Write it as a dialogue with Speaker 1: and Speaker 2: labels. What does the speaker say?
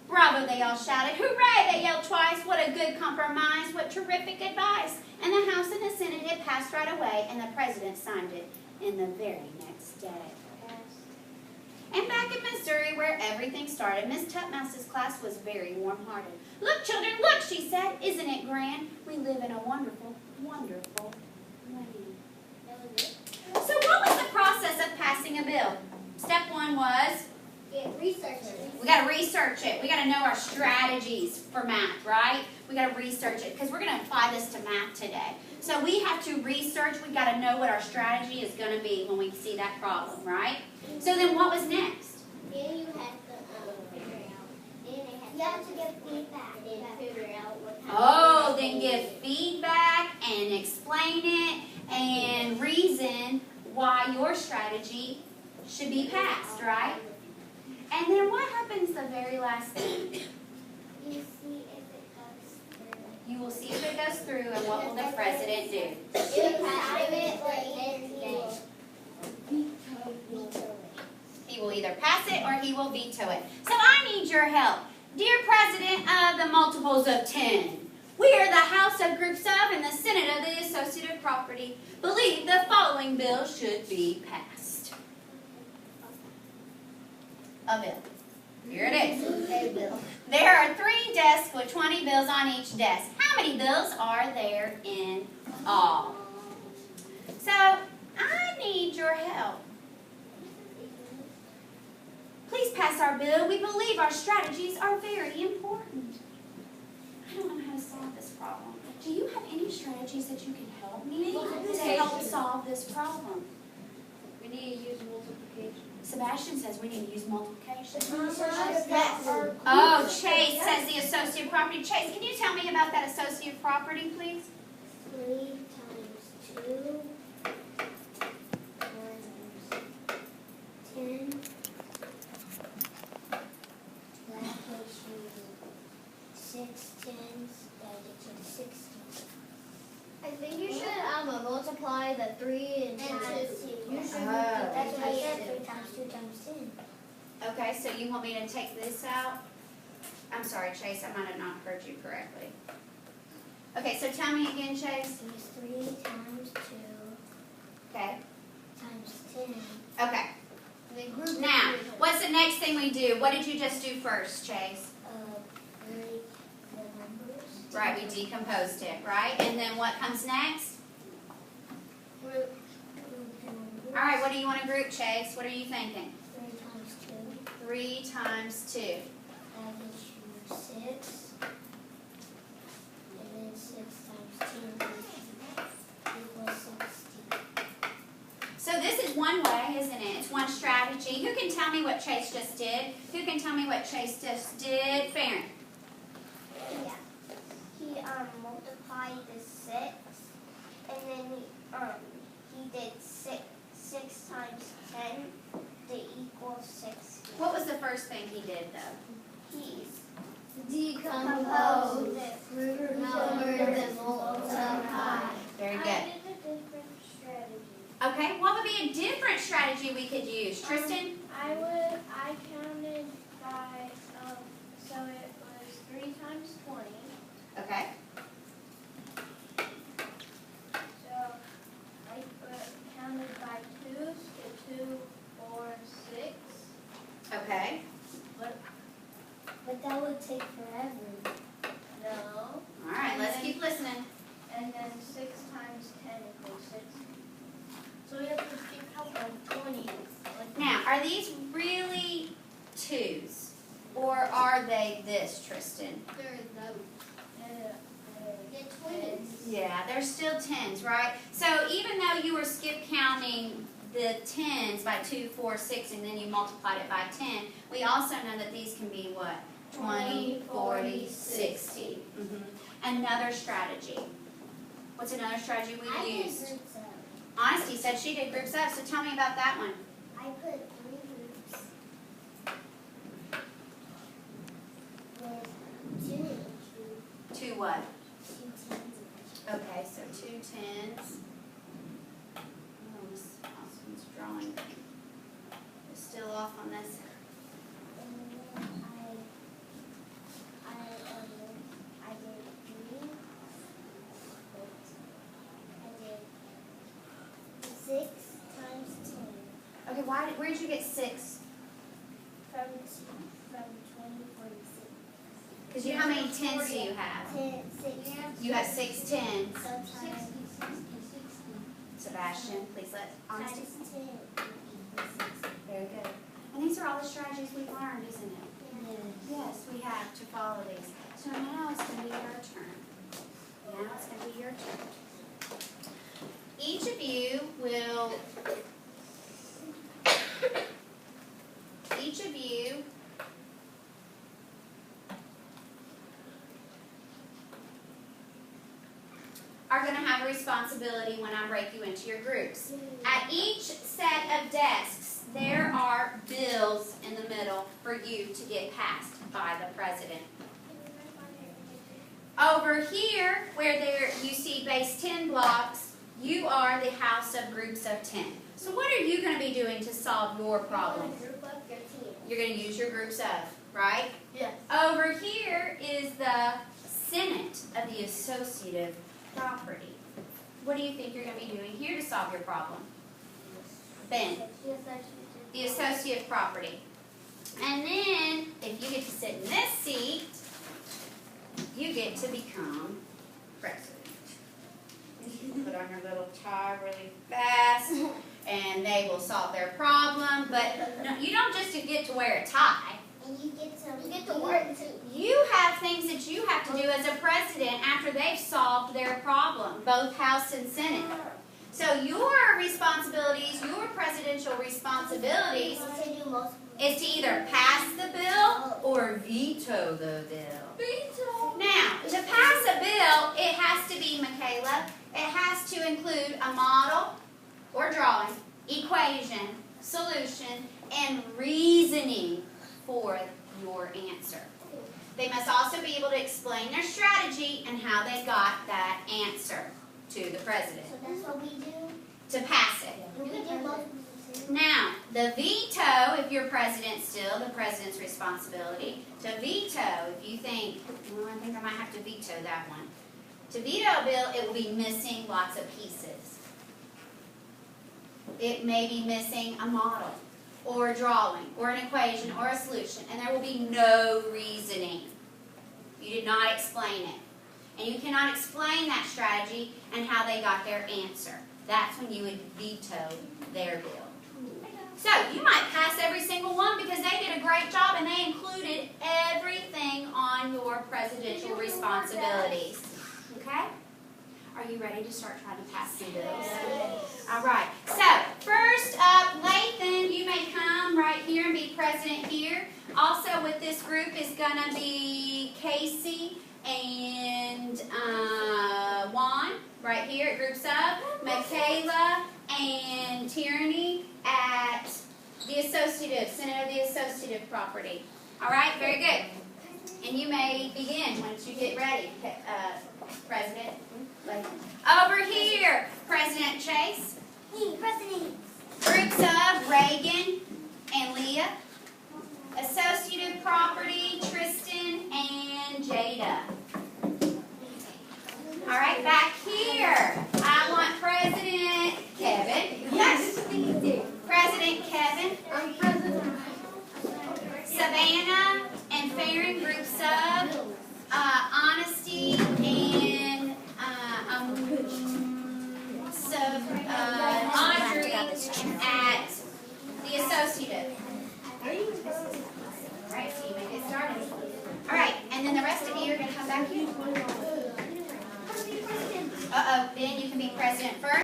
Speaker 1: Bravo, they all shouted. Hooray, they yelled twice. What a good compromise. What terrific advice. And the House and the Senate, it passed right away, and the President signed it in the very next day. And back in Missouri, where everything started, Miss Tutmouse's class was very warm-hearted. Look, children, look, she said. Isn't it grand? We live in a wonderful, wonderful land. So what was the process of passing a bill? Step one was?
Speaker 2: Research it.
Speaker 1: We got to research it. We got to know our strategies for math, right? We got to research it because we're going to apply this to math today. So we have to research. We got to know what our strategy is going to be when we see that problem, right? So then what was next?
Speaker 2: Then you have to figure out. Then they have to give feedback. Then figure out what kind
Speaker 1: Oh, then give feedback and explain it and reason why your strategy should be passed, right? And then what happens the very last thing?
Speaker 2: You see if it goes through.
Speaker 1: You will see if it goes through, and what will the president do?
Speaker 2: If you have it, then veto it.
Speaker 1: He will either pass it or he will veto it. So I need your help. Dear President of the multiples of 10, we are the House of Groups of and the Senate of the Associative Property. Believe the following bill should be passed. A bill. Here it is.
Speaker 2: A bill.
Speaker 1: There are 3 desks with 20 bills on each desk. How many bills are there in all? So I need your help. Please pass our bill. We believe our strategies are very important. I don't know how to solve this problem. Do you have any strategies that you can help me to help solve this problem?
Speaker 3: We need to use multiplication.
Speaker 1: Sebastian says we need to use multiplication.
Speaker 2: Oh,
Speaker 1: Oh, Chase says the associative property. Chase, can you tell me about that associative property, please?
Speaker 2: 3 times 2 times 10. That gives you 6 tens. That gets you 16.
Speaker 4: I think you should multiply the 3 and 2.
Speaker 2: You should.
Speaker 1: Oh.
Speaker 2: That's what I said. 3 times 2 times 10.
Speaker 1: Okay, so you want me to take this out? I'm sorry, Chase, I might have not heard you correctly. Okay, so tell me again, Chase.
Speaker 2: It's 3 times 2
Speaker 1: Okay.
Speaker 2: times 10.
Speaker 1: Okay. Now, what's the next thing we do? What did you just do first, Chase?
Speaker 2: Break the numbers.
Speaker 1: Right, we decomposed it, right? And then what comes next?
Speaker 2: Group the numbers.
Speaker 1: All right, what do you want to group, Chase? What are you thinking?
Speaker 2: 3 times 2.
Speaker 1: 3 times 2.
Speaker 2: That gives you 6. And then 6 times 10 equals 60.
Speaker 1: So this is one way, isn't it? It's one strategy. Who can tell me what Chase just did? Who can tell me what Chase just did? Farron.
Speaker 4: Yeah. He multiplied the 6, and then he did 6 times 10 to equal 60.
Speaker 1: What was the first thing he did, though?
Speaker 4: He
Speaker 2: Decompose
Speaker 4: group
Speaker 2: numbers and multiply.
Speaker 1: Very good.
Speaker 4: I did a different strategy.
Speaker 1: Okay, what would be a different strategy we could use? Tristan?
Speaker 4: I counted by, so it was 3 times 20.
Speaker 1: Okay.
Speaker 4: So I counted by 2s to 2, 4, 6.
Speaker 1: Okay.
Speaker 2: But that would take forever.
Speaker 4: No.
Speaker 1: All right, let's keep listening.
Speaker 4: And then 6 times 10 equals 60. So we have to keep count on 20.
Speaker 1: Now, are these really 2s? Or are they this, Tristan?
Speaker 2: The twins.
Speaker 1: Yeah, they're still 10s, right? So even though you were skip counting the 10s by 2, 4, 6, and then you multiplied it by 10, we also know that these can be what? 20, 40, 60. Another strategy. What's another strategy we
Speaker 2: I did
Speaker 1: used?
Speaker 2: groups up.
Speaker 1: Honesty said she did groups up, so tell me about that one.
Speaker 2: I put 3 groups with 2 in each group.
Speaker 1: 2 what?
Speaker 2: 2 tens in each.
Speaker 1: Okay, so 2 10s. Oh, Miss Austin's drawing is still off on this.
Speaker 2: And then I
Speaker 1: where'd you get 6?
Speaker 2: From 2046.
Speaker 1: Because how many 10s do you have?
Speaker 2: 10, 6.
Speaker 1: You have 6 10s.
Speaker 2: Sometimes
Speaker 1: Sebastian, please let honesty.
Speaker 2: times 10.
Speaker 1: Very good. And these are all the strategies we've learned, isn't it? Yes, we have to follow these. So now it's going to be your turn. Now it's going to be your turn. Each of you are going to have a responsibility when I break you into your groups. At each set of desks, there are bills in the middle for you to get passed by the president. Over here, where you see base 10 blocks, you are the house of groups of 10. So what are you going to be doing to solve your problem? You're going to use your groups of, right?
Speaker 4: Yes.
Speaker 1: Over here is the Senate of the associative property. What do you think you're going to be doing here to solve your problem? Ben, the associative property. And then, if you get to sit in this seat, you get to become president. Put on your little tie really fast, and they will solve their problem. But no, you don't just get to wear a tie.
Speaker 2: And you get to work too.
Speaker 1: You have things that you have to do as a president after they've solved their problem, both House and Senate. So your responsibilities, your presidential responsibilities, is to either pass the bill or veto the bill. Now, to pass a bill, it has to be, Michaela, it has to include a model or drawing, equation, solution, and reasoning for your answer. They must also be able to explain their strategy and how they got that answer to the president.
Speaker 2: So that's what we do?
Speaker 1: To pass it.
Speaker 2: We do both.
Speaker 1: Now, the veto, if you're president still, the president's responsibility. To veto, if you think, well, I think I might have to veto that one. To veto a bill, it will be missing lots of pieces. It may be missing a model, or a drawing, or an equation, or a solution, and there will be no reasoning. You did not explain it. And you cannot explain that strategy and how they got their answer. That's when you would veto their bill. So, you might pass every single one because they did a great job and they included everything on your presidential responsibilities. Okay? Are you ready to start trying to pass some bills? All right. So, first up, Lathan, you may come right here and be president here. Also with this group is going to be Casey and Juan right here at Groups Up. Michaela and Tierney at the associative, Senate of the associative property. All right, very good. And you may begin once you get ready, President. Over here, President Chase.
Speaker 2: Hey, President.
Speaker 1: Groups of Reagan and Leah. Associative property, Tristan and Jada. All right, back here, I want President Kevin. Yes. President Kevin.
Speaker 2: I'm President.
Speaker 1: Savannah and Farron, groups of Honesty and Audrey at the associative. All right, so you may get started. All right, and then the rest of you are going to come back here. Uh-oh, then you can be president first.